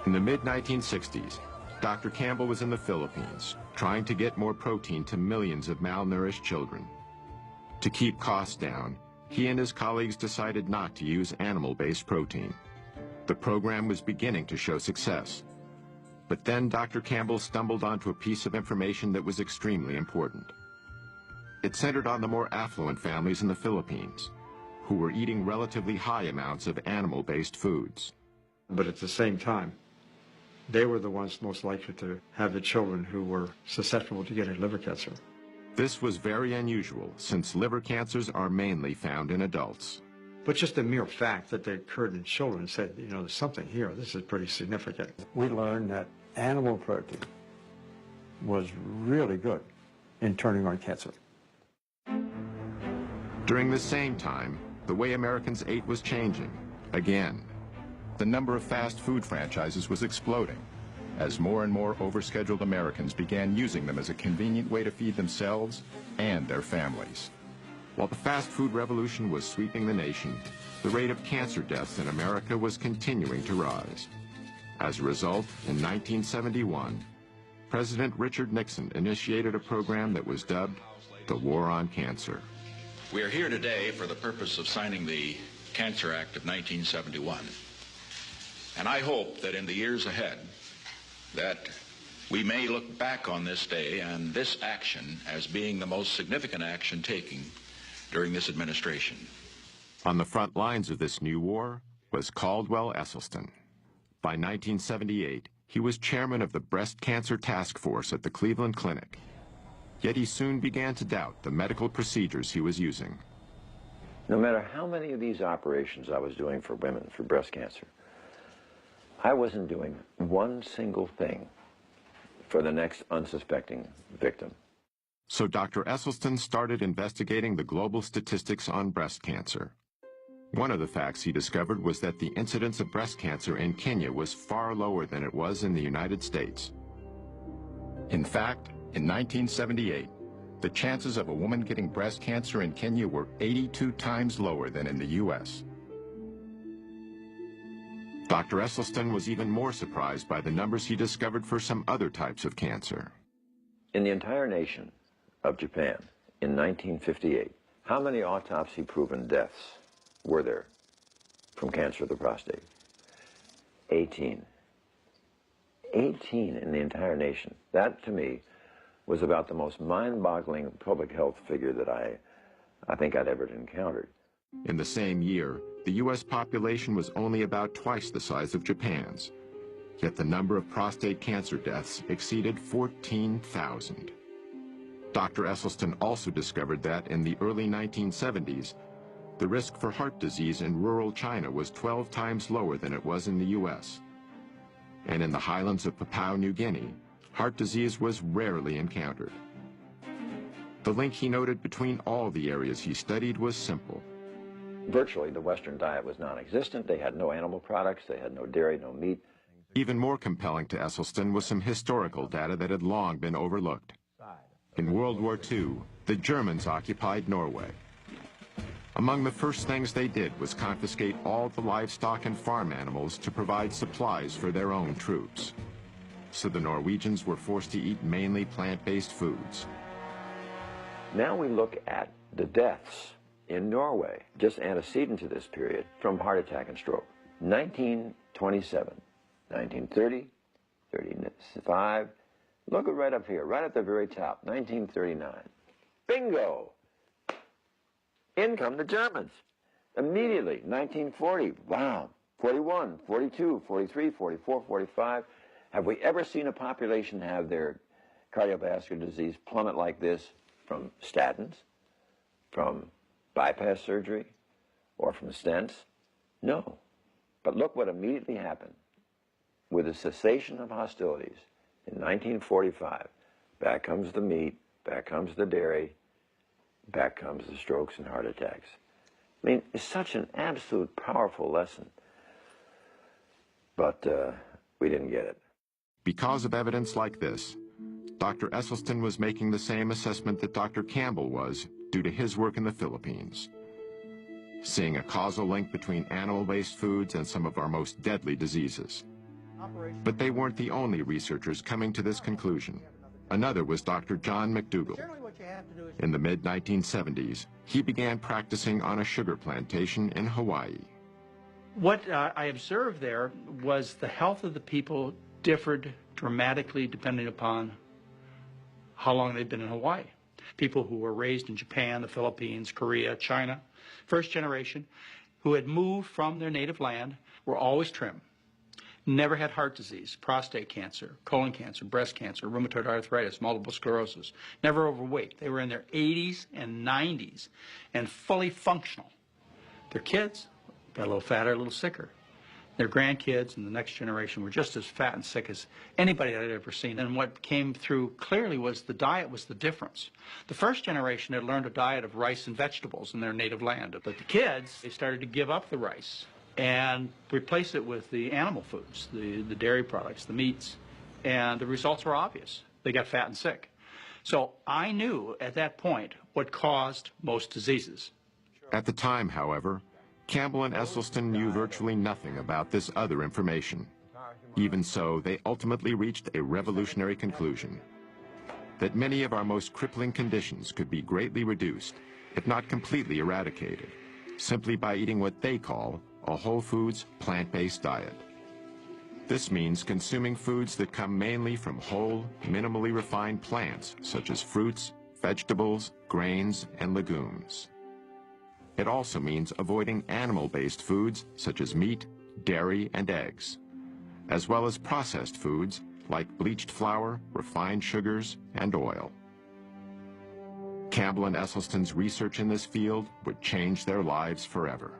In the mid-1960s, Dr. Campbell was in the Philippines, trying to get more protein to millions of malnourished children. To keep costs down, he and his colleagues decided not to use animal-based protein. The program was beginning to show success. But then Dr. Campbell stumbled onto a piece of information that was extremely important. It centered on the more affluent families in the Philippines, who were eating relatively high amounts of animal-based foods. But at the same time, they were the ones most likely to have the children who were susceptible to getting liver cancer. This was very unusual, since liver cancers are mainly found in adults. But just the mere fact that they occurred in children said, you know, there's something here. This is pretty significant. We learned that animal protein was really good in turning on cancer. During the same time, the way Americans ate was changing, again. The number of fast food franchises was exploding, as more and more overscheduled Americans began using them as a convenient way to feed themselves and their families. While the fast food revolution was sweeping the nation, the rate of cancer deaths in America was continuing to rise. As a result, in 1971, President Richard Nixon initiated a program that was dubbed the War on Cancer. We are here today for the purpose of signing the Cancer Act of 1971. And I hope that in the years ahead, that we may look back on this day and this action as being the most significant action taken during this administration. On the front lines of this new war was Caldwell Esselstyn. By 1978, he was chairman of the breast cancer task force at the Cleveland Clinic. Yet he soon began to doubt the medical procedures he was using. No matter how many of these operations I was doing for women for breast cancer, I wasn't doing one single thing for the next unsuspecting victim. So Dr. Esselstyn started investigating the global statistics on breast cancer. One of the facts he discovered was that the incidence of breast cancer in Kenya was far lower than it was in the United States. In fact, in 1978, the chances of a woman getting breast cancer in Kenya were 82 times lower than in the U.S. Dr. Esselstyn was even more surprised by the numbers he discovered for some other types of cancer. In the entire nation of Japan, in 1958, how many autopsy-proven deaths were there from cancer of the prostate? 18. 18 in the entire nation. That, to me, was about the most mind-boggling public health figure that I think I'd ever encountered. In the same year, the U.S. population was only about twice the size of Japan's, yet the number of prostate cancer deaths exceeded 14,000. Dr. Esselstyn also discovered that in the early 1970s, the risk for heart disease in rural China was 12 times lower than it was in the U.S. And in the highlands of Papua New Guinea, heart disease was rarely encountered. The link he noted between all the areas he studied was simple. Virtually, the Western diet was non-existent. They had no animal products. They had no dairy, no meat. Even more compelling to Esselstyn was some historical data that had long been overlooked. In World War II, the Germans occupied Norway. Among the first things they did was confiscate all the livestock and farm animals to provide supplies for their own troops. So the Norwegians were forced to eat mainly plant-based foods. Now we look at the deaths in Norway, just antecedent to this period, from heart attack and stroke. 1927, 1930, 35, look right up here, right at the very top, 1939. Bingo! In come the Germans. Immediately, 1940, wow, 41, 42, 43, 44, 45. Have we ever seen a population have their cardiovascular disease plummet like this from statins, from bypass surgery, or from stents? No. But look what immediately happened. With the cessation of hostilities in 1945, back comes the meat, back comes the dairy, back comes the strokes and heart attacks. I mean, it's such an absolute powerful lesson. But we didn't get it. Because of evidence like this, Dr. Esselstyn was making the same assessment that Dr. Campbell was due to his work in the Philippines, seeing a causal link between animal-based foods and some of our most deadly diseases. But they weren't the only researchers coming to this conclusion. Another was Dr. John McDougall. In the mid-1970s, he began practicing on a sugar plantation in Hawaii. What I observed there was the health of the people differed dramatically depending upon how long they'd been in Hawaii. People who were raised in Japan, the Philippines, Korea, China, first generation, who had moved from their native land, were always trim. Never had heart disease, prostate cancer, colon cancer, breast cancer, rheumatoid arthritis, multiple sclerosis. Never overweight. They were in their 80s and 90s and fully functional. Their kids got a little fatter, a little sicker. Their grandkids and the next generation were just as fat and sick as anybody that I'd ever seen. And what came through clearly was the diet was the difference. The first generation had learned a diet of rice and vegetables in their native land. But the kids, they started to give up the rice and replace it with the animal foods, the dairy products, the meats, and the results were obvious. They got fat and sick. So I knew at that point what caused most diseases. At the time, however, Campbell and Esselstyn knew virtually nothing about this other information. Even so, they ultimately reached a revolutionary conclusion: that many of our most crippling conditions could be greatly reduced, if not completely eradicated, simply by eating what they call a whole foods, plant-based diet. This means consuming foods that come mainly from whole, minimally refined plants, such as fruits, vegetables, grains, and legumes. It also means avoiding animal-based foods, such as meat, dairy, and eggs, as well as processed foods like bleached flour, refined sugars, and oil. Campbell and Esselstyn's research in this field would change their lives forever.